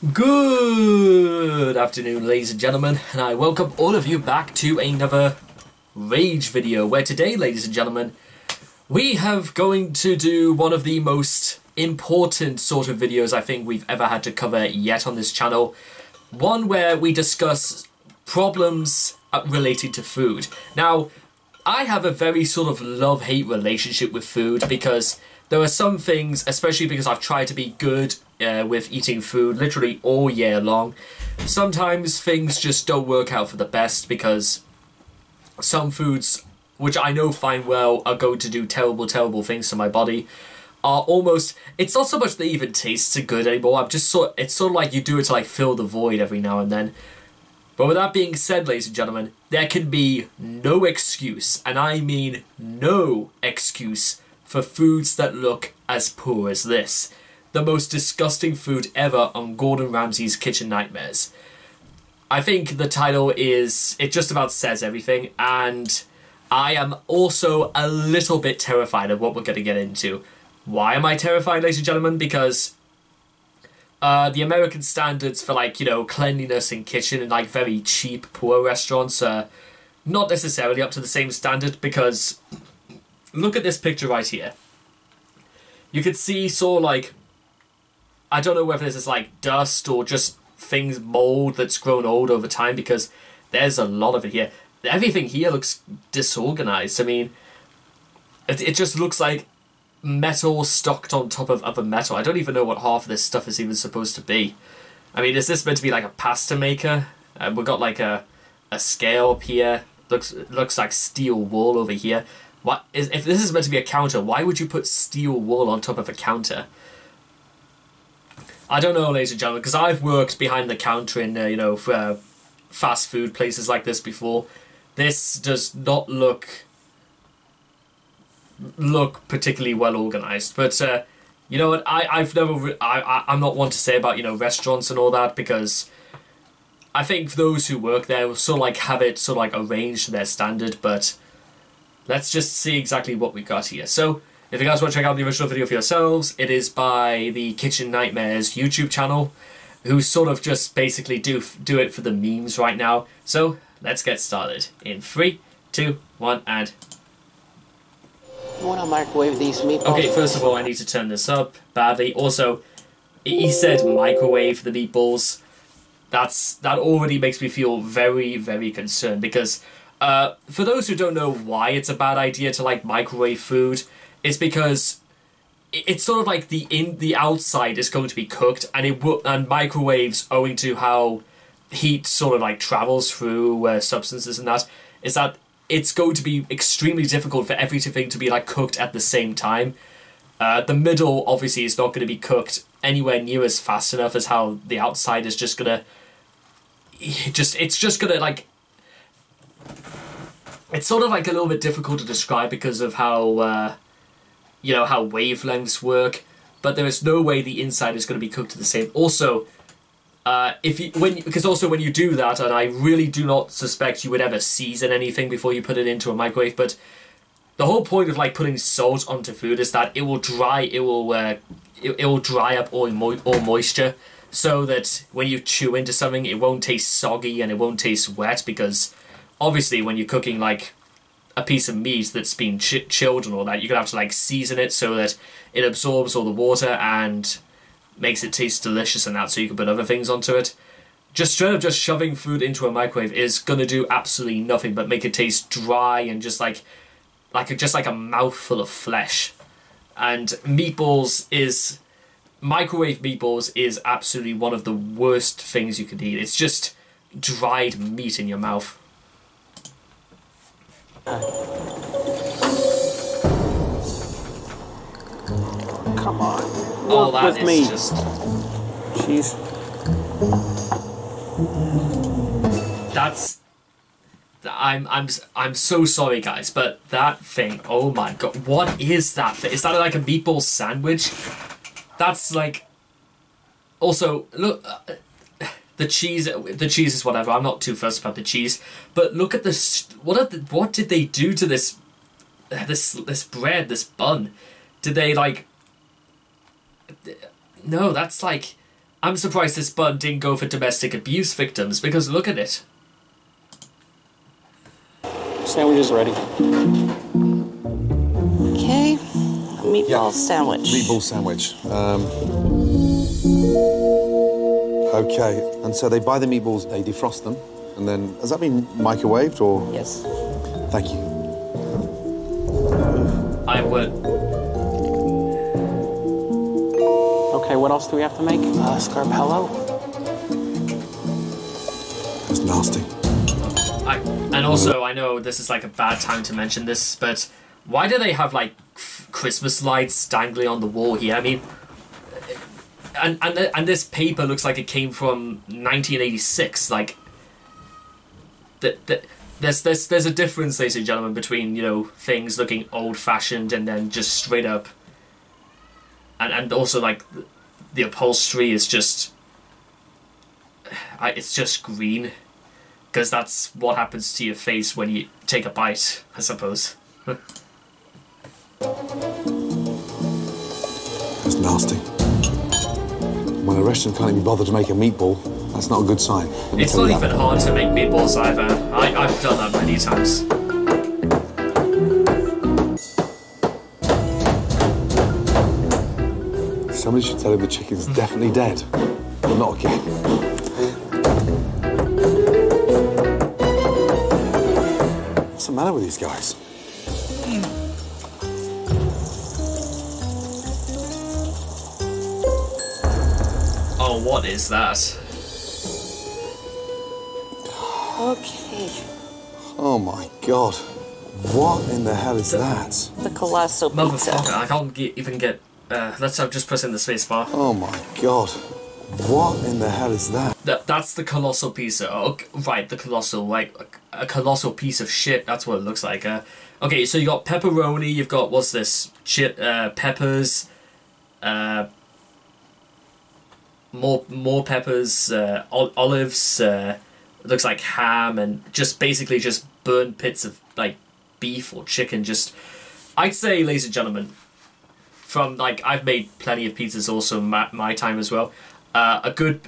Good afternoon, ladies and gentlemen, and I welcome all of you back to another Rage video, where today, ladies and gentlemen, we have going to do one of the most important sort of videos I think we've ever had to cover yet on this channel. One where we discuss problems related to food. Now, I have a very sort of love-hate relationship with food because there are some things, especially because I've tried to be good with eating food literally all year long. Sometimes things just don't work out for the best because some foods, which I know fine well are going to do terrible, terrible things to my body, are almost, it's not so much they even taste so good anymore. It's sort of like you do it to like fill the void every now and then. But with that being said, ladies and gentlemen, there can be no excuse, and I mean no excuse, for foods that look as poor as this. The most disgusting food ever on Gordon Ramsay's Kitchen Nightmares. I think the title is, it just about says everything, and I am also a little bit terrified of what we're going to get into. Why am I terrified, ladies and gentlemen? Because the American standards for, like, you know, cleanliness in kitchen and like very cheap, poor restaurants are not necessarily up to the same standard, because look at this picture right here. You could see sort of like, I don't know whether this is like dust or just things, mold that's grown old over time, because there's a lot of it here. Everything here looks disorganized. I mean, it just looks like metal stocked on top of other metal. I don't even know what half of this stuff is even supposed to be. I mean, is this meant to be like a pasta maker? We've got like a scale up here. Looks like steel wool over here. If this is meant to be a counter, why would you put steel wool on top of a counter? I don't know, ladies and gentlemen, because I've worked behind the counter in, you know, for fast food places like this before. This does not look particularly well organized. But you know what? I'm not one to say about, you know, restaurants and all that, because I think those who work there will sort of like have it sort of like arranged to their standard. But let's just see exactly what we got here. So, if you guys want to check out the original video for yourselves, it is by the Kitchen Nightmares YouTube channel, who sort of just basically do it for the memes right now. So, let's get started. In 3, 2, 1, and... You want to microwave these meatballs? Okay, first of all, I need to turn this up badly. Also, he said microwave the meatballs. That already makes me feel very, very concerned, because for those who don't know why it's a bad idea to like microwave food, it's because it's sort of like the outside is going to be cooked, and microwaves, owing to how heat sort of like travels through substances and that, is that it's going to be extremely difficult for everything to be like cooked at the same time. The middle obviously is not going to be cooked anywhere near as fast enough as how the outside is just gonna. It's just gonna like. It's sort of like a little bit difficult to describe because of how. You know, how wavelengths work, but there is no way the inside is going to be cooked the same. Also, because when you do that, and I really do not suspect you would ever season anything before you put it into a microwave, but the whole point of like putting salt onto food is that it will dry up all moisture, so that when you chew into something, it won't taste soggy and it won't taste wet, because obviously when you're cooking like a piece of meat that's been chilled and all that, you're gonna have to like season it so that it absorbs all the water and makes it taste delicious and that, so you can put other things onto it. Just straight up just shoving food into a microwave is gonna do absolutely nothing but make it taste dry and just like a mouthful of flesh. And microwave meatballs is absolutely one of the worst things you can eat. It's just dried meat in your mouth. Come on. Oh, that with is me. just... Jeez. That's... I'm so sorry, guys, but that thing, oh my god, what is that thing? Is that like a meatball sandwich? That's like... Also, look... The cheese is whatever. I'm not too fussed about the cheese, but look at this. What did they do to this bread, this bun? Did they like? No, that's like I'm surprised this bun didn't go for domestic abuse victims, because look at it. Sandwich is ready. Okay, meatball sandwich. Meatball sandwich. Okay, and so they buy the meatballs, they defrost them, and then, has that been microwaved or? Yes. Thank you. I would. Okay, what else do we have to make? Scarab. That's nasty. And also, I know this is like a bad time to mention this, but why do they have like Christmas lights dangling on the wall here? I mean, and this paper looks like it came from 1986. Like, there's a difference, ladies and gentlemen, between, you know, things looking old-fashioned and then just straight up. And also, like, the upholstery is just, it's just green. Because that's what happens to your face when you take a bite, I suppose. That's nasty. When a restaurant can't even bother to make a meatball, that's not a good sign. It's not even hard to make meatballs either. I've done that many times. Somebody should tell him the chicken's definitely dead. But not again. What's the matter with these guys? Oh, what is that? Okay, Oh my god. What in the hell is that? the colossal pizza. Motherfucker, I can't even get... let's just press in the space bar. Oh my god. What in the hell is that? That's the colossal pizza. Oh, right, the colossal, like a colossal piece of shit. That's what it looks like. Okay, so you got pepperoni. You've got, what's this? Peppers. More peppers. Olives. Looks like ham, and just basically just burnt bits of like beef or chicken. Just, I'd say, ladies and gentlemen, from like, I've made plenty of pizzas also my time as well.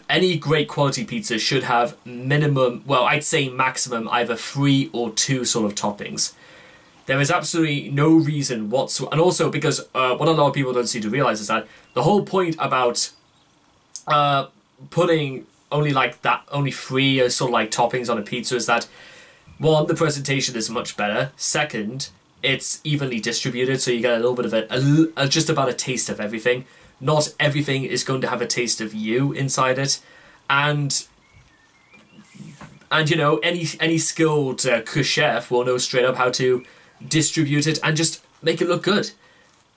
Any great quality pizza should have minimum, well, I'd say maximum, either 3 or 2 sort of toppings. There is absolutely no reason whatsoever, and also because what a lot of people don't seem to realize is that the whole point about putting only 3 sort of like toppings on a pizza is that, one, the presentation is much better. Second, it's evenly distributed, so you get a little bit of just about a taste of everything. Not everything is going to have a taste of you inside it, and you know, any skilled chef will know straight up how to distribute it and just make it look good.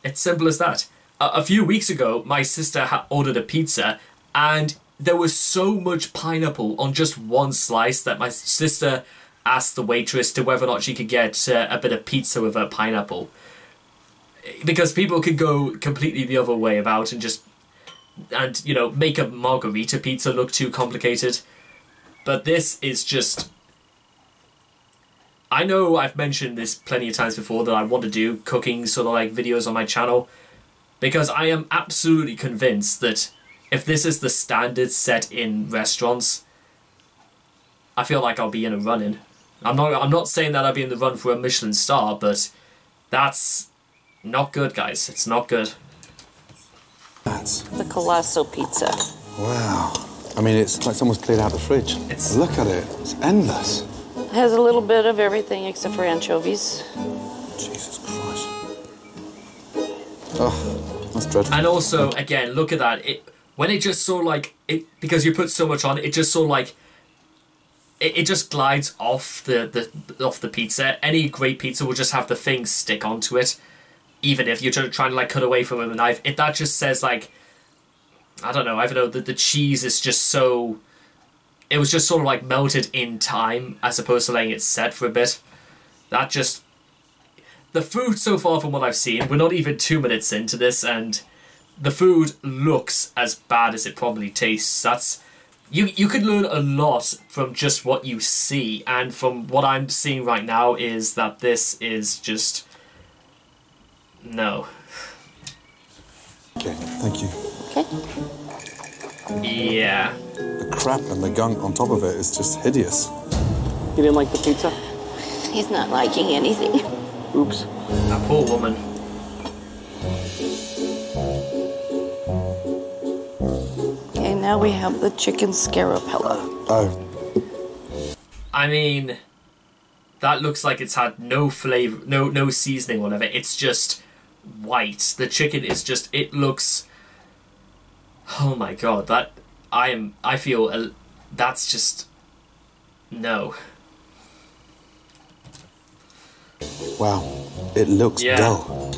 It's simple as that. A few weeks ago, my sister ordered a pizza, and there was so much pineapple on just one slice that my sister asked the waitress to whether or not she could get a bit of pizza with a pineapple. Because people could go completely the other way about and you know, make a margarita pizza look too complicated. But this is just... I know I've mentioned this plenty of times before that I want to do cooking sort of like videos on my channel, because I am absolutely convinced that if this is the standard set in restaurants, I feel like I'll be in a run-in. I'm not saying that I'll be in the run for a Michelin star, but that's not good, guys. It's not good. That's... The colossal pizza. Wow. I mean, it's like someone's cleared out the fridge. Look at it. It's endless. It has a little bit of everything except for anchovies. Jesus Christ. Oh, that's dreadful. And also, again, look at that. When it just sort of like... because you put so much on it, it just sort of like... It just glides off the pizza. Any great pizza will just have the thing stick onto it, even if you're trying to like cut away from it with a knife. That just says like, I don't know, the cheese is just so... It was just sort of like melted in time as opposed to letting it set for a bit. That just... The food so far from what I've seen, we're not even 2 minutes into this, and the food looks as bad as it probably tastes. That's... You could learn a lot from just what you see, and from what I'm seeing right now is that this is just... No. Okay, thank you. Okay. Yeah. The crap and the gunk on top of it is just hideous. You didn't like the pizza? He's not liking anything. Oops. That poor woman. Okay, now we have the chicken scarapella. Oh, I mean, that looks like it's had no flavor, no seasoning on it. It's just white. The chicken is just, it looks, oh my god, I feel that's just, no. wow. It looks Yeah. dull.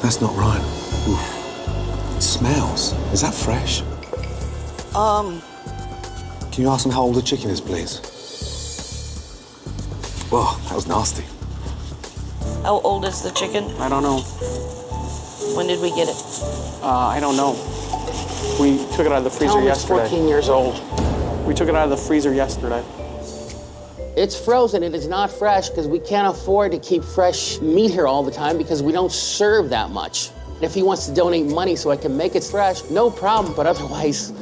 That's not right. Oof. It smells. Is that fresh? Can you ask them how old the chicken is, please? Whoa, that was nasty. How old is the chicken? I don't know. When did we get it? I don't know. We took it out of the freezer Tell him it's yesterday. 14 years old. We took it out of the freezer yesterday. It's frozen. It is not fresh because we can't afford to keep fresh meat here all the time because we don't serve that much. If he wants to donate money so I can make it fresh, no problem. But otherwise,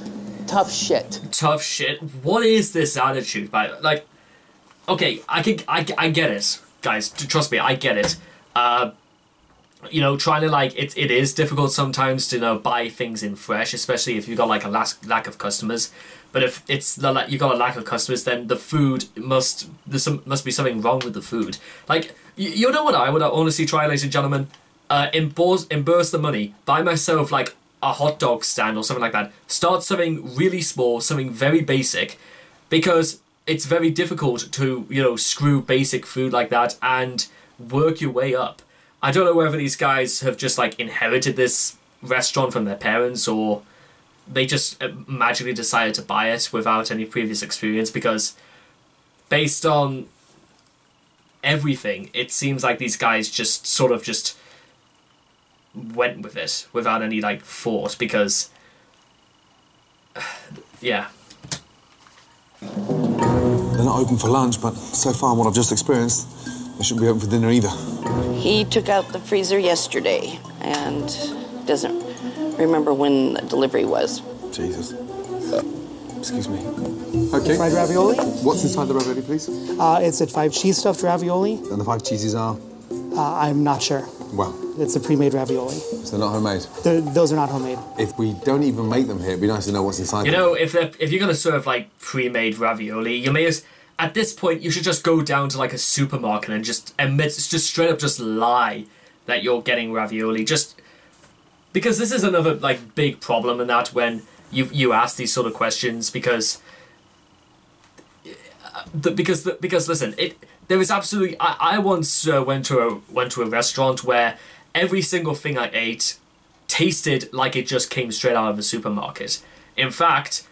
tough shit. Tough shit. What is this attitude? Like, okay, I get it, guys. Trust me, I get it. You know, trying to like it is difficult sometimes to buy things in fresh, especially if you've got like a lack of customers. But if it's you've got a lack of customers, then the food must be something wrong with the food. Like you know what I would honestly try, ladies and gentlemen, emburse the money, buy myself like a hot dog stand or something like that. Start something really small, something very basic, because it's very difficult to screw basic food like that and work your way up. I don't know whether these guys have just like inherited this restaurant from their parents or they just magically decided to buy it without any previous experience, because based on everything, it seems like these guys just sort of just went with it without any like thought, because yeah. They're not open for lunch, but so far what I've just experienced, they shouldn't be open for dinner either. He took out the freezer yesterday and doesn't remember when the delivery was. Jesus. Excuse me. Okay. Fried ravioli. What's inside the ravioli, please? It's a 5 cheese stuffed ravioli. And the 5 cheeses are? I'm not sure. Well, It's a pre-made ravioli. so they're not homemade. Those are not homemade. If we don't even make them here, it'd be nice to know what's inside You them. know, if you're gonna serve like pre-made ravioli, you may at this point you should just go down to like a supermarket and just straight up just lie that you're getting ravioli, just because this is another like big problem in that when you ask these sort of questions, because listen, there is absolutely I once went to a restaurant where every single thing I ate tasted like it just came straight out of the supermarket. In fact,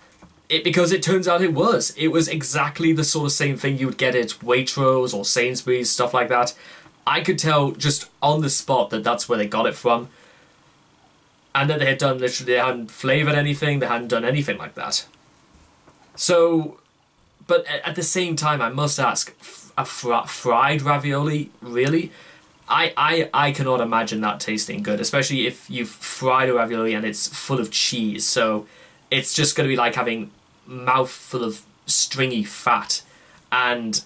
because it turns out it was exactly the sort of same thing you would get at Waitrose or Sainsbury's, stuff like that. I could tell just on the spot that that's where they got it from, and that they hadn't flavored anything, they hadn't done anything like that. So, but at the same time, I must ask, a fried ravioli, really? I cannot imagine that tasting good, especially if you've fried a ravioli and it's full of cheese. So it's just going to be like having mouthful of stringy fat, and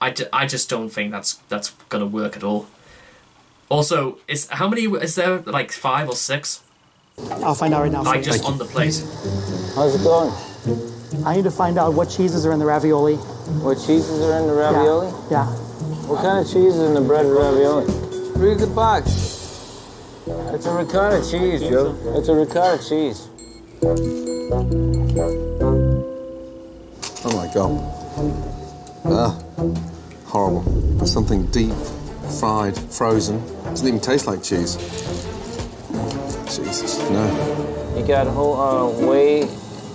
I just don't think that's going to work at all. Also, how many is there? Like 5 or 6? I'll find out right now. Like just on the plate. How's it going? I need to find out what cheeses are in the ravioli. What cheeses are in the ravioli? Yeah. What kind of cheese is in the breaded ravioli? Read the box. It's a ricotta cheese, Joe. It's a ricotta cheese. Oh my God. Horrible. There's something deep, fried, frozen. Doesn't even taste like cheese. Jesus, no. You got whole whey,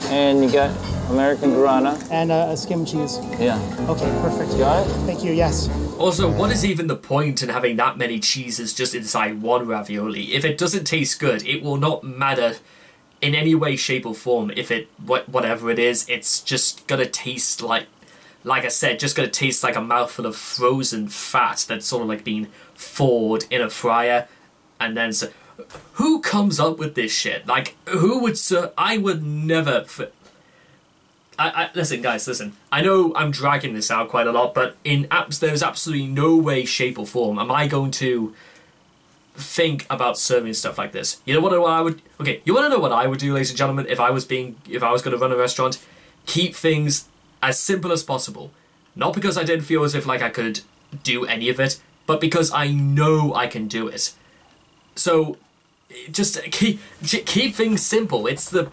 and you got American Guarana. And a skim cheese. Yeah. Okay, perfect. Got it? Thank you, yes. Also, what is even the point in having that many cheeses just inside one ravioli? If it doesn't taste good, it will not matter in any way, shape, or form. If whatever it is, it's just gonna taste like like I said, just gonna taste like a mouthful of frozen fat that's sort of like being thawed in a fryer, and then so, who comes up with this shit? Like, who would I would never. Listen, guys, listen. I know I'm dragging this out quite a lot, but there's absolutely no way, shape, or form am I going to think about serving stuff like this. You know what I would? Okay, you want to know what I would do, ladies and gentlemen, if I was going to run a restaurant? Keep things as simple as possible. Not because I didn't feel as if like I could do any of it, but because I know I can do it. So, just keep things simple. It's the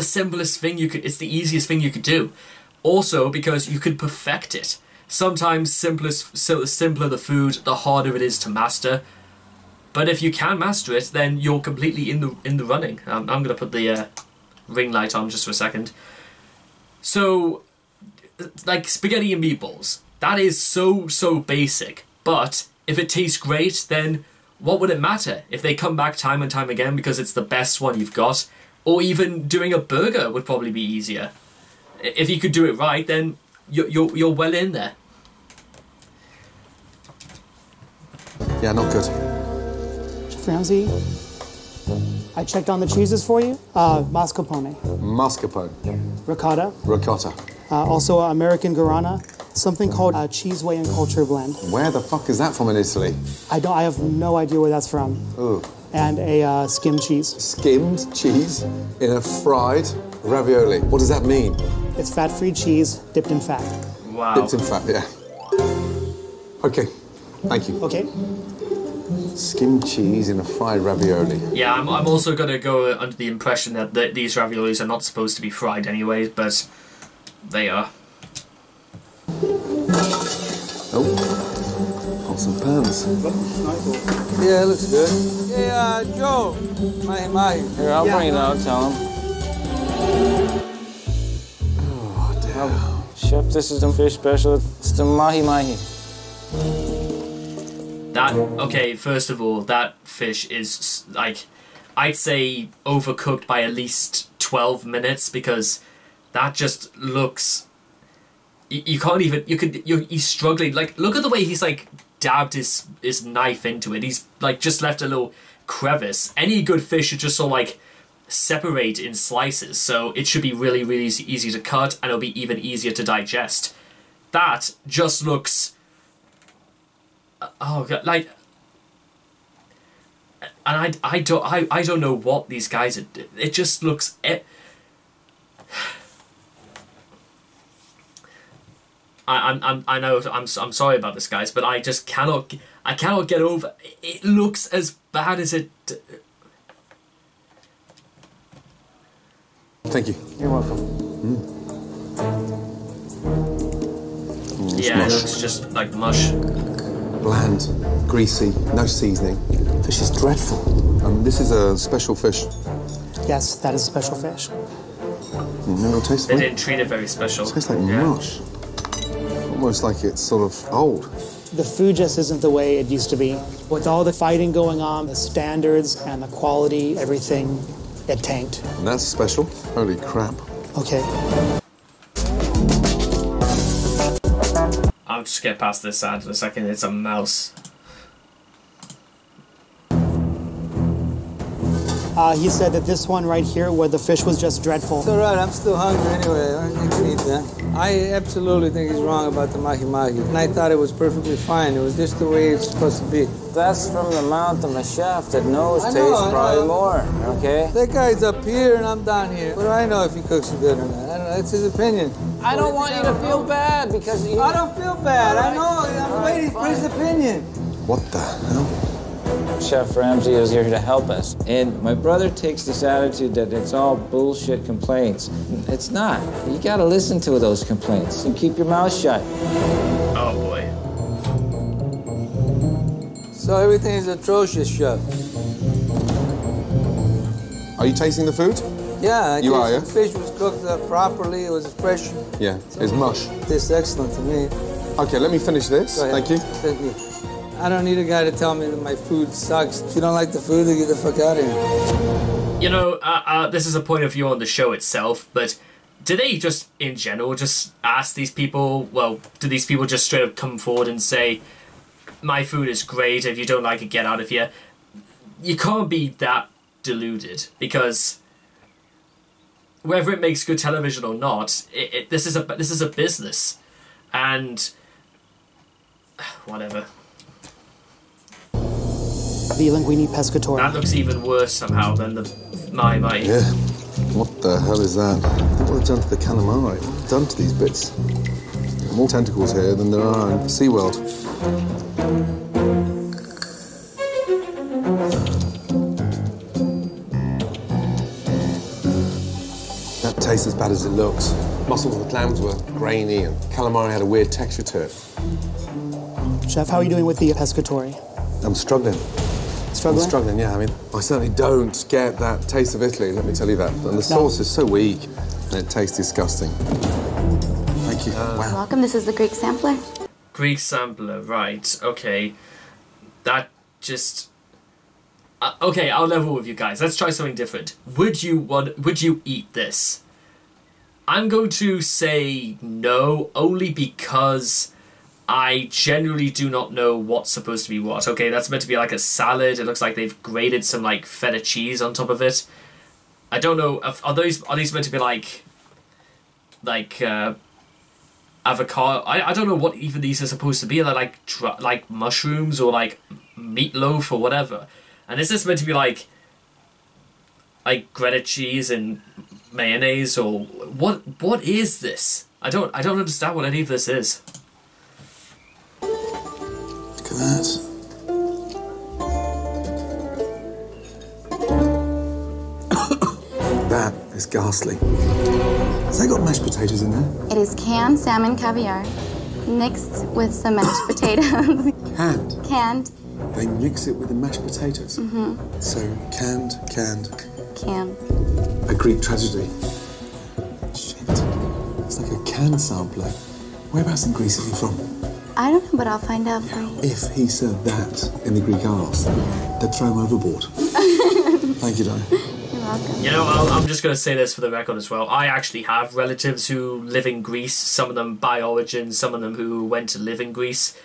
simplest thing you could. It's the easiest thing you could do. Also, because you could perfect it. Sometimes simpler the food, the harder it is to master. But if you can master it, then you're completely in the running. I'm gonna put the ring light on just for a second. So, like spaghetti and meatballs, that is so basic. But if it tastes great, then what would it matter if they come back time and time again because it's the best one you've got? Or even doing a burger would probably be easier. If you could do it right, then you're well in there. Yeah, not good. Chef Ramsay, I checked on the cheeses for you. Mascarpone, Mascarpone. ricotta, Ricotta. also American Guarana, something called a cheese whey and culture blend. Where the fuck is that from in Italy? I have no idea where that's from. Ooh. And a skim cheese. Skimmed cheese in a fried ravioli. What does that mean? It's fat-free cheese dipped in fat. Wow. Dipped in fat, yeah. Okay, thank you. Okay. Skimmed cheese in a fried ravioli. Yeah, I'm also gonna go under the impression that these raviolis are not supposed to be fried anyway, but they are. Oh. Pots and pans. Yeah, it looks good. Hey, Joe. Mahi. Here, I'll bring it out, tell him. Oh, dear. Chef, this is the fish special. It's the mahi. Okay, first of all, that fish is, like, I'd say overcooked by at least 12 minutes because that just looks... You can't even... He's struggling. Like, look at the way he's, like, dabbed his knife into it. He's, like, just left a little crevice. Any good fish should just sort of, like, separate in slices. So it should be really, really easy to cut, and it'll be even easier to digest. That just looks... Oh god, like, and I don't know what these guys are. It just looks. I know I'm sorry about this, guys, but I just cannot get over. It looks as bad as it. Thank you. You're welcome. Yeah, mush. it looks just like mush. Bland, greasy, no seasoning. Fish is dreadful. This is a special fish. Yes, that is a special fish. It'll taste They like, didn't treat it very special. tastes like Yeah. mush. Almost like it's sort of old. The food just isn't the way it used to be. With all the fighting going on, the standards and the quality, everything, it tanked. And that's special. Holy crap. Okay. I'll just get past this ad in a second. It's a mouse. He said that this one right here, where the fish was just dreadful. It's all right, I'm still hungry anyway. I can eat that. I absolutely think he's wrong about the mahi. And I thought it was perfectly fine. It was just the way it's supposed to be. That's from the mouth of a chef that knows taste probably more, okay? That guy's up here and I'm down here. What do I know if he cooks it good or not? I don't know. It's his opinion. I don't want you to feel bad because you... I don't feel bad. I know. I'm waiting for his opinion. What the hell? Chef Ramsay is here to help us. And my brother takes this attitude that it's all bullshit complaints. It's not. You gotta listen to those complaints and keep your mouth shut. Oh boy. So everything is atrocious, chef. Are you tasting the food? Yeah, You are, yeah? The fish was cooked properly. It was fresh. Yeah, it's mush. Tastes excellent to me. Okay, let me finish this. Go ahead. Thank you. Thank you. I don't need a guy to tell me that my food sucks. If you don't like the food, then get the fuck out of here. You know, this is a point of view on the show itself, but do they just, in general, just ask these people, well, do these people just straight up come forward and say, my food is great, if you don't like it, get out of here? You can't be that deluded, because whether it makes good television or not, this is a business, and whatever. The linguine pescatore. That looks even worse somehow than the my. Yeah. What the hell is that? What have done to the calamari? What have done to these bits? More tentacles here than there are in SeaWorld. That tastes as bad as it looks. Mussels and clams were grainy, and calamari had a weird texture to it. Chef, how are you doing with the pescatore? I'm struggling. Struggling? I'm struggling, yeah. I mean, I certainly don't get that taste of Italy, let me tell you that. And the sauce is so weak, and it tastes disgusting. Thank you. Wow. Welcome, this is the Greek sampler. Greek sampler, right, okay. That just... okay, I'll level with you guys. Let's try something different. Would you eat this? I'm going to say no, only because I generally do not know what's supposed to be what. Okay, that's meant to be like a salad. It looks like they've grated some like feta cheese on top of it. I don't know. Are these meant to be like avocado? I don't know what even these are supposed to be. Are they like mushrooms or like meatloaf or whatever? And is this meant to be like grated cheese and mayonnaise or what? What is this? I don't understand what any of this is. Look at that. That is ghastly. Has that got mashed potatoes in there? It is canned salmon caviar mixed with some mashed potatoes. Canned? Canned. They mix it with the mashed potatoes? Mm-hmm. So, canned. Canned. A Greek tragedy. Shit. It's like a canned sampler. Whereabouts in Greece is he from? I don't know, but I'll find out for you. If he served that in the Greek Isles, they'd throw him overboard. Thank you, darling. You're welcome. You know, I'm just going to say this for the record as well. I actually have relatives who live in Greece, some of them by origin, some of them who went to live in Greece.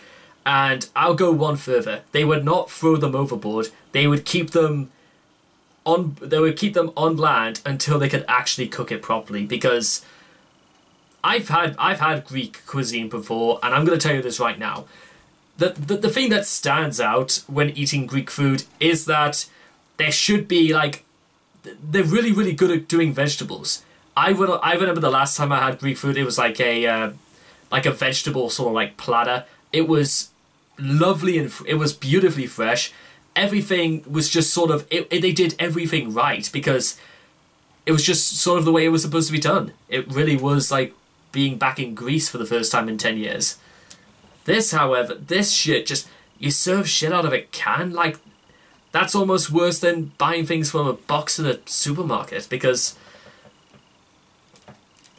And I'll go one further. They would not throw them overboard. They would keep them on land until they could actually cook it properly, because I've had Greek cuisine before, and I'm going to tell you this right now. The thing that stands out when eating Greek food is that there should be they're really, really good at doing vegetables. I remember the last time I had Greek food, it was like a vegetable sort of like platter. It was lovely and it was beautifully fresh. Everything was just sort of they did everything right, because it was just sort of the way it was supposed to be done. It really was like being back in Greece for the first time in 10 years. This, however, this shit just, you serve shit out of a can. Like, that's almost worse than buying things from a box in a supermarket, because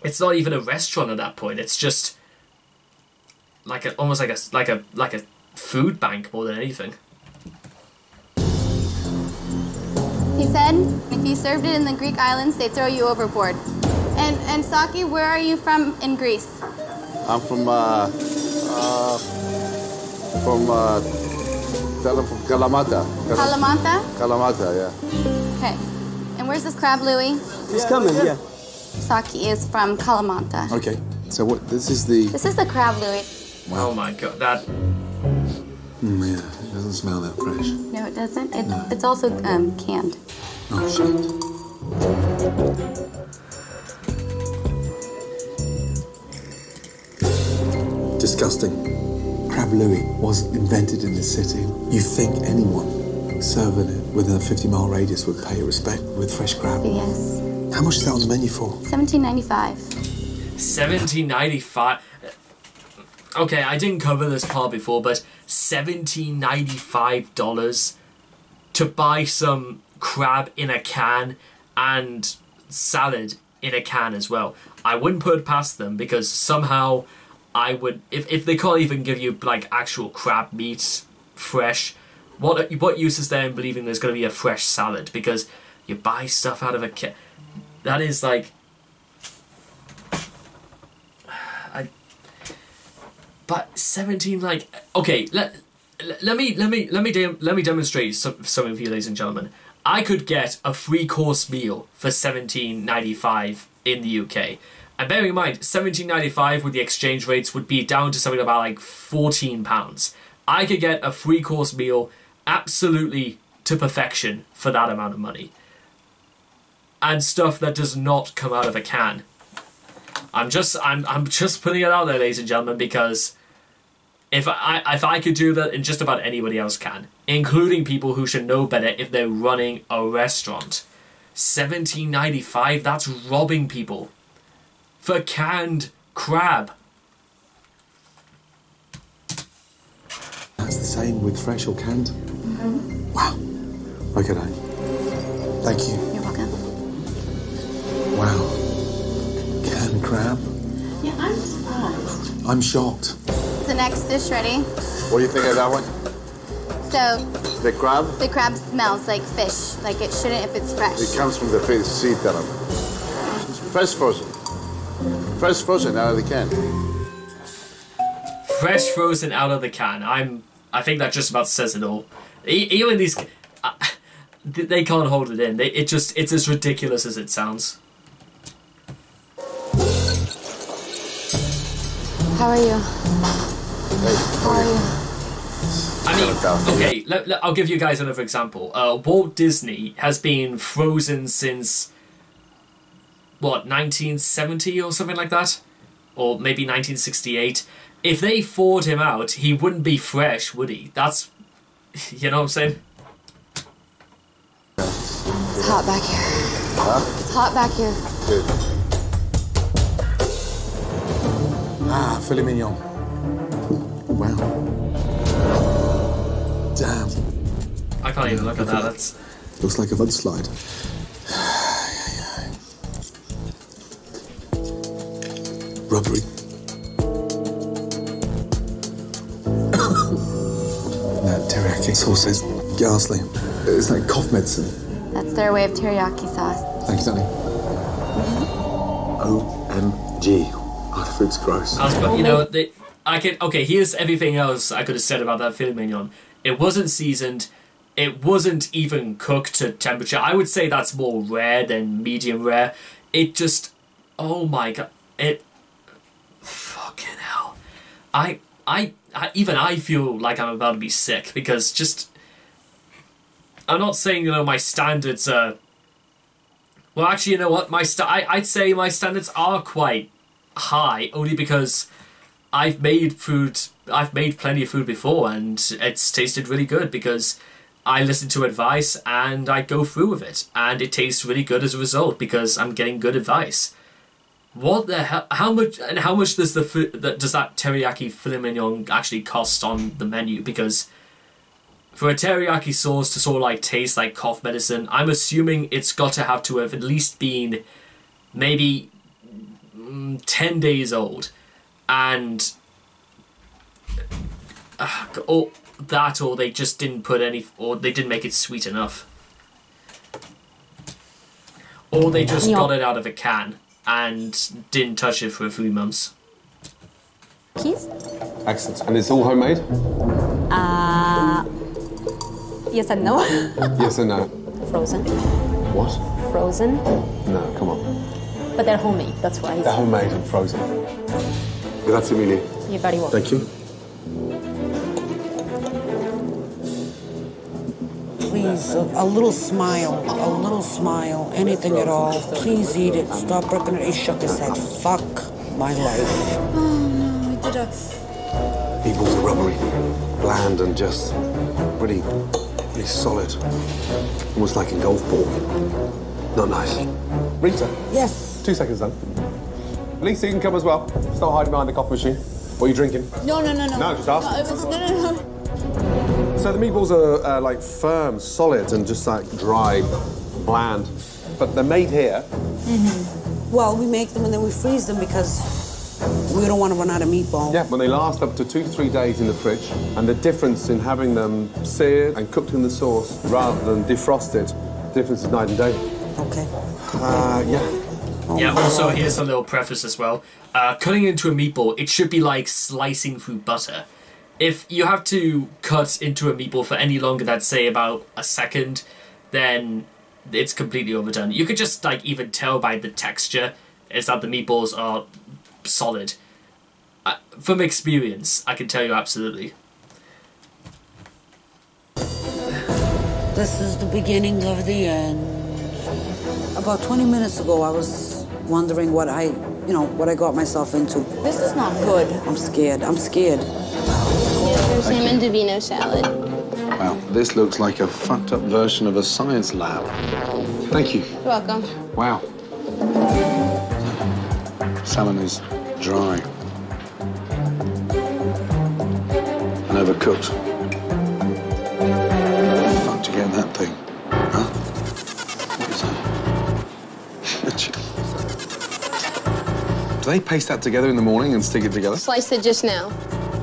it's not even a restaurant at that point. It's just almost like a food bank more than anything. He said if you served it in the Greek islands, they'd throw you overboard. And Saki, where are you from in Greece? I'm from Kalamata. Kalamata? Kalamata, yeah. Okay. And where's this crab, Louie? He's coming, yeah. Saki is from Kalamata. Okay, so what, this is the... This is the crab, Louie. Wow. Oh my god, that... yeah, it doesn't smell that fresh. No, it doesn't. It's also canned. Oh, shit. Disgusting. Crab Louie was invented in this city. You think anyone serving it within a 50-mile radius would pay respect with fresh crab? Yes. How much is that on the menu for? $17.95. $17.95. Okay, I didn't cover this part before, but $17.95 to buy some crab in a can and salad in a can as well. I wouldn't put it past them, because somehow I would, if they can't even give you like actual crab meat fresh, what use is there in believing there's going to be a fresh salad? Because you buy stuff out of a can. That is like, But 17, like, okay, let me demonstrate something for you, ladies and gentlemen. I could get a 3-course meal for $17.95 in the UK. And bearing in mind, $17.95 with the exchange rates would be down to something about like £14. I could get a 3-course meal absolutely to perfection for that amount of money. And stuff that does not come out of a can. I'm just putting it out there, ladies and gentlemen, because if I could do that, and just about anybody else can, including people who should know better if they're running a restaurant. $17.95, that's robbing people for canned crab. That's the same with fresh or canned? Wow. Okay, then. Thank you. You're welcome. Wow. Canned crab? Yeah, I'm surprised. I'm shocked. The next dish ready. What do you think of that one? So The crab? the crab smells like fish, like it shouldn't if it's fresh. It comes from the fish sea term. Fresh frozen. Fresh frozen out of the can. Fresh frozen out of the can. I think that just about says it all. Even these, they can't hold it in. It's as ridiculous as it sounds. How are you? How are you? I mean, okay, I'll give you guys another example. Walt Disney has been frozen since, what, 1970 or something like that? Or maybe 1968. If they thawed him out, he wouldn't be fresh, would he? That's, you know what I'm saying? It's hot back here. Huh? It's hot back here. Good. Ah, filet mignon. Wow. Damn. I can't even look at that. That's Looks like a mudslide. Rubbery. That teriyaki sauce is ghastly. It's like cough medicine. That's their way of teriyaki sauce. Thank you, darling. OMG. Oh, the food's gross. but you know, okay, here's everything else I could have said about that filet mignon. It wasn't seasoned. It wasn't even cooked to temperature. I would say that's more rare than medium rare. It just, oh my god, fucking hell. Even I feel like I'm about to be sick because just, I'm not saying, you know, my standards are, well, actually, you know what, I'd say my standards are quite high, only because I've made plenty of food before and it's tasted really good because I listen to advice and I go through with it and it tastes really good as a result because I'm getting good advice. What the hell? How much does that teriyaki filet mignon actually cost on the menu? Because for a teriyaki sauce to sort of like taste like cough medicine, I'm assuming it's got to have at least been maybe 10 days old, and or they just didn't put any, or they didn't make it sweet enough, or they just got it out of a can and didn't touch it for 3 months. Keys? Excellent. And it's all homemade? Yes and no. Yes and no. Frozen. What? Frozen. No, come on. But they're homemade, that's why. They're homemade and frozen. Grazie mille. You're very welcome. Thank you. Please, a little smile, anything at all. Please eat it. Stop ripping it. He shook his head. Fuck my life. Oh no, I did a... Meatballs are rubbery, bland and just really solid. Almost like a golf ball. Not nice. Rita? Yes? 2 seconds then. Lisa, you can come as well. Start hiding behind the coffee machine. What are you drinking? No. No, just ask. No. So the meatballs are like firm, solid, and just like dry, bland. But they're made here. Mm-hmm. Well, we make them and then we freeze them because we don't want to run out of meatball. Yeah, when they last up to 2 to 3 days in the fridge, and the difference in having them seared and cooked in the sauce rather than defrosted, the difference is night and day. Okay. Yeah. Yeah, also here's a little preface as well. Cutting into a meatball, it should be like slicing through butter. If you have to cut into a meatball for any longer than, say, about a second, then it's completely overdone. You could just, like, even tell by the texture is that the meatballs are solid. From experience, I can tell you absolutely. This is the beginning of the end. About 20 minutes ago, I was wondering what I got myself into. This is not good. I'm scared. I'm scared. Here's your salmon divino salad. Wow, this looks like a fucked up version of a science lab. Thank you. You're welcome. Wow. Salmon is dry and overcooked. How the fuck do you get in that thing? Huh? What is that? Do they paste that together in the morning and stick it together? Sliced it just now.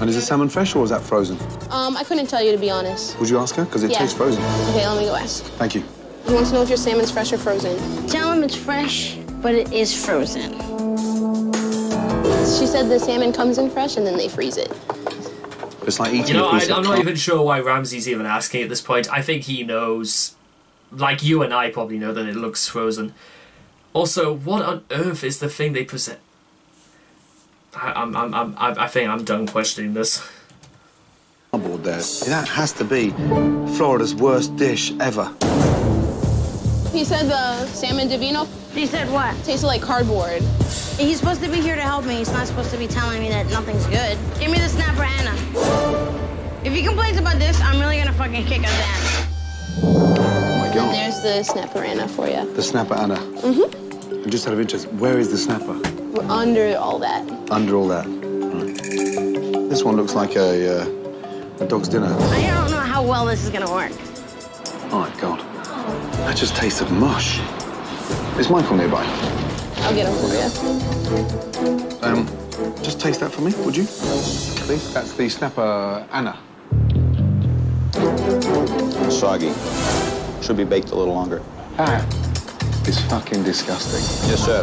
And is the salmon fresh or is that frozen? I couldn't tell you, to be honest. Would you ask her? Because it tastes frozen. Okay, let me go ask. Thank you. He wants to know if your salmon's fresh or frozen. Tell him it's fresh, but it is frozen. She said the salmon comes in fresh and then they freeze it. It's like eating I'm not even sure why Ramsey's even asking at this point. I think he knows, like you and I probably know, that it looks frozen. Also, what on earth is the thing they present? I think I'm done questioning this. Board there. That has to be Florida's worst dish ever. He said the salmon divino. He said what? Tasted like cardboard. He's supposed to be here to help me. He's not supposed to be telling me that nothing's good. Give me the snapper Anna. If he complains about this, I'm really gonna fucking kick his ass. Oh my God. And there's the snapper Anna for you. The snapper Anna. Mm-hmm. And just out of interest, where is the snapper? We're under all that. Under all that. Right. This one looks like a dog's dinner. I don't know how well this is gonna work. Oh my God. That just tastes of mush. Is Michael nearby? I'll get him for you. Just taste that for me, would you? Please. That's the snapper Anna. Soggy. Should be baked a little longer. That is fucking disgusting. Yes, sir.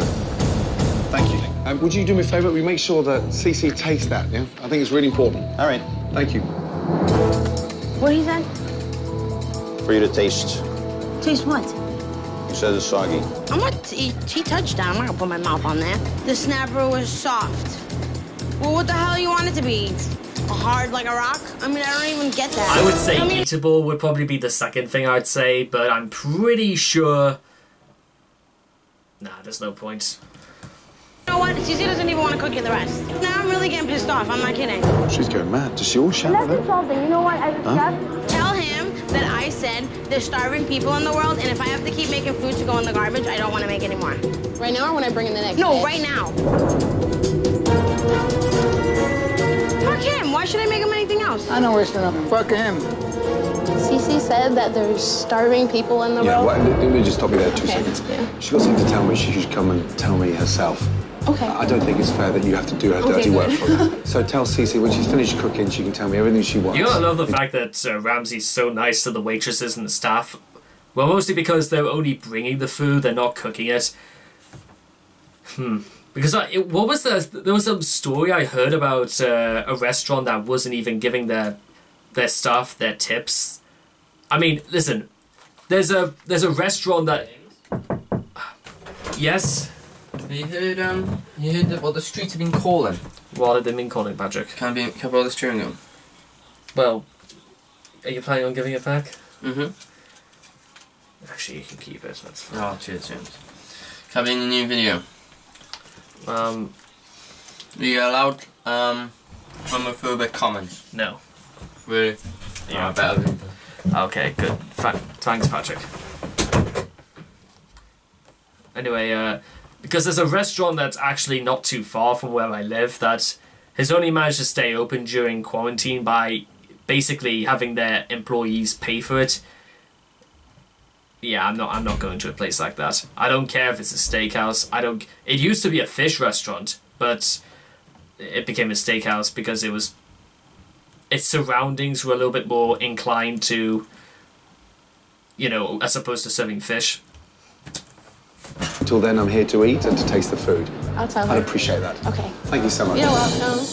Thank you. Would you do me a favour? We make sure that Cece tastes that, yeah? I think it's really important. All right. Thank you. What he said? For you to taste. Taste what? He says it's soggy. I'm not. He touched that. I'm not gonna put my mouth on that. The snapper was soft. Well, what the hell you want it to be? Hard like a rock? I mean, I don't even get that. I would say eatable would probably be the second thing I'd say, but I'm pretty sure... Nah, there's no point. You know what? Cece doesn't even want to cook you the rest. Now I'm really getting pissed off. I'm not kidding. She's going mad. Does she all shout at her? Something. You know what? As a chef, tell him that I said there's starving people in the world, and if I have to keep making food to go in the garbage, I don't want to make any more. Right now or when I bring in the next No, batch? right now. Fuck him. Why should I make him anything else? I know where it's up. Fuck him. Cece said that there's starving people in the world. Well, let me just stop you there 2 seconds. Yeah. She's got something to tell me. She should come and tell me herself. Okay. I don't think it's fair that you have to do her dirty work for her. So tell Cece when she's finished cooking, she can tell me everything she wants. You gotta love the fact that Ramsey's so nice to the waitresses and the staff. Well, mostly because they're only bringing the food, they're not cooking it. Because what was there was some story I heard about a restaurant that wasn't even giving their staff their tips. I mean, listen, there's a restaurant that... Yes? You heard what the streets have been calling? What have they been calling, Patrick? Can I borrow this chewing gum? Well, are you planning on giving it back? Mm-hmm. Actually, you can keep it, that's fine. Oh, cheers, James. Can I be in the new video? You allowed homophobic comments? No. Really? Yeah, better. Okay, good. Thanks, Patrick. Anyway, because there's a restaurant that's actually not too far from where I live that has only managed to stay open during quarantine by basically having their employees pay for it. Yeah, I'm not going to a place like that. I don't care if it's a steakhouse. It used to be a fish restaurant, but it became a steakhouse because its surroundings were a little bit more inclined to, as opposed to serving fish. Until then, I'm here to eat and to taste the food. I'll tell I her. appreciate that. Okay. Thank you so much. You're welcome.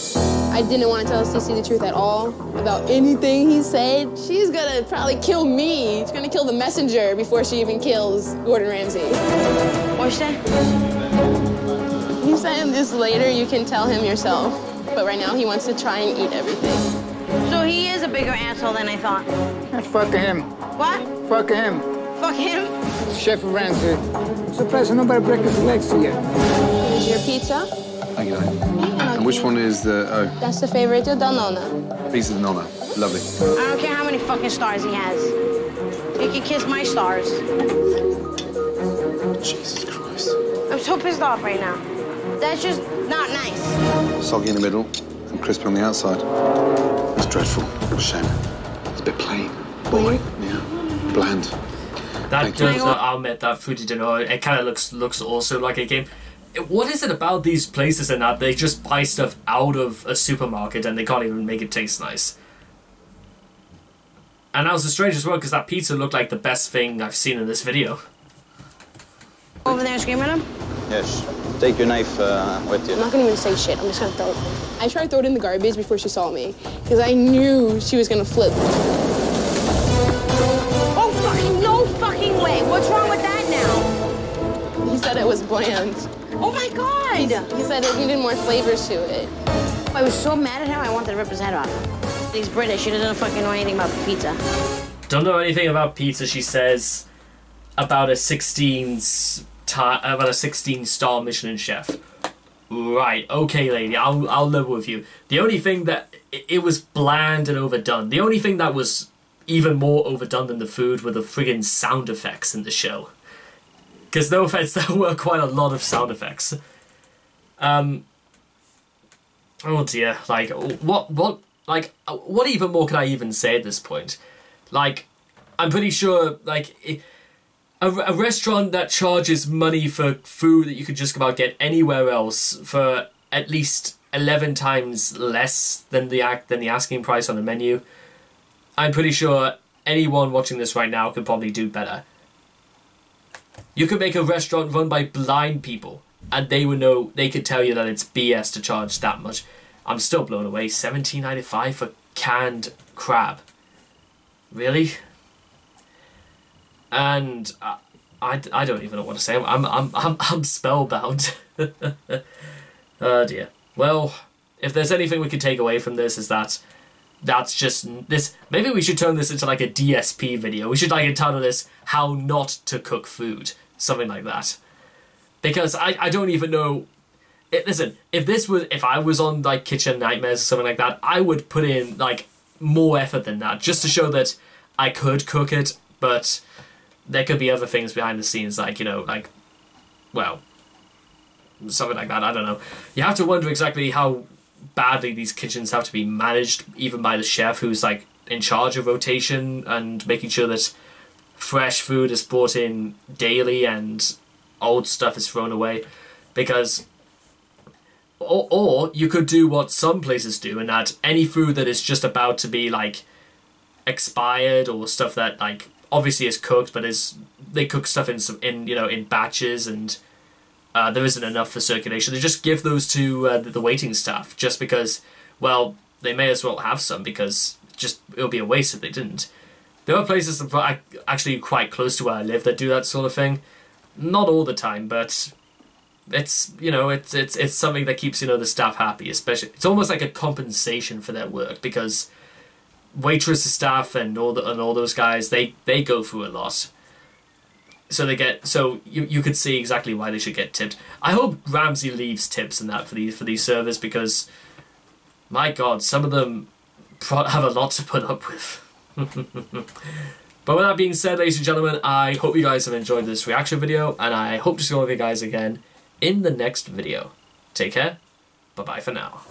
I didn't want to tell Cece the truth at all about anything he said. She's gonna probably kill me. She's gonna kill the messenger before she even kills Gordon Ramsay. What'd you say? He's saying this later, you can tell him yourself. But right now, he wants to try and eat everything. So he is a bigger asshole than I thought. Fuck him. What? Fuck him. Fuck him? Chef Ramsay. Surprised nobody break his legs yet. Here's your pizza. Thank you, darling. And which one is the... Oh, That's the favorite del nonna. pizza de nonna. Lovely. I don't care how many fucking stars he has. He can kiss my stars. Jesus Christ. I'm so pissed off right now. That's just not nice. Soggy in the middle and crispy on the outside. It's dreadful. What a shame. It's a bit plain. Boring. Yeah. Bland. That does, I'll admit, that fruity dinner, it kind of looks also like a game. What is it about these places and that they just buy stuff out of a supermarket and they can't even make it taste nice? And that was strange as well, because that pizza looked like the best thing I've seen in this video. Over there and scream at him? Yes. Take your knife with you. I'm not gonna even say shit. I'm just gonna throw it. I tried to throw it in the garbage before she saw me, because I knew she was gonna flip. Oh, fucking no fucking way. What's wrong with that now? He said it was bland. Oh, my God. He said it needed more flavors to it. I was so mad at him, I wanted to rip his head off. He's British. He doesn't fucking know anything about pizza. Don't know anything about pizza, she says, about a 16-star Michelin chef. Right, okay, lady, I'll live with you. The only thing that it was bland and overdone. The only thing that was even more overdone than the food were the friggin' sound effects in the show. Because no offense, there were quite a lot of sound effects. Oh dear, like what even more can I even say at this point? Like, I'm pretty sure like a restaurant that charges money for food that you could just about get anywhere else for at least 11 times less than the asking price on the menu. I'm pretty sure anyone watching this right now could probably do better. You could make a restaurant run by blind people and they would know, they could tell you that it's BS to charge that much. I'm still blown away. $17.95 for canned crab. Really? And I don't even know what to say. I'm spellbound. Oh dear. Well, if there's anything we could take away from this is that's just this. Maybe we should turn this into like a DSP video. We should like entitle this "How Not to Cook Food," something like that. Because I don't even know. Listen, if I was on like Kitchen Nightmares or something like that, I would put in like more effort than that just to show that I could cook it, but there could be other things behind the scenes, like, you know, like, well, something like that. I don't know. You have to wonder exactly how badly these kitchens have to be managed, even by the chef who's like in charge of rotation and making sure that fresh food is brought in daily and old stuff is thrown away. Because or you could do what some places do, and that any food that is just about to be like expired, or stuff that like obviously is cooked but they cook stuff in batches, and there isn't enough for circulation, they just give those to the waiting staff, just because, well, they may as well have some, because it'll be a waste if they didn't. There are places that are actually quite close to where I live that do that sort of thing. Not all the time, but it's, you know, it's something that keeps, you know, the staff happy. Especially, it's almost like a compensation for their work, because waitress staff and all those guys, they go through a lot. So you could see exactly why they should get tipped. I hope Ramsay leaves tips and that for these servers, because my God, some of them have a lot to put up with. But with that being said, ladies and gentlemen, I hope you guys have enjoyed this reaction video, and I hope to see all of you guys again in the next video. Take care. Bye bye for now.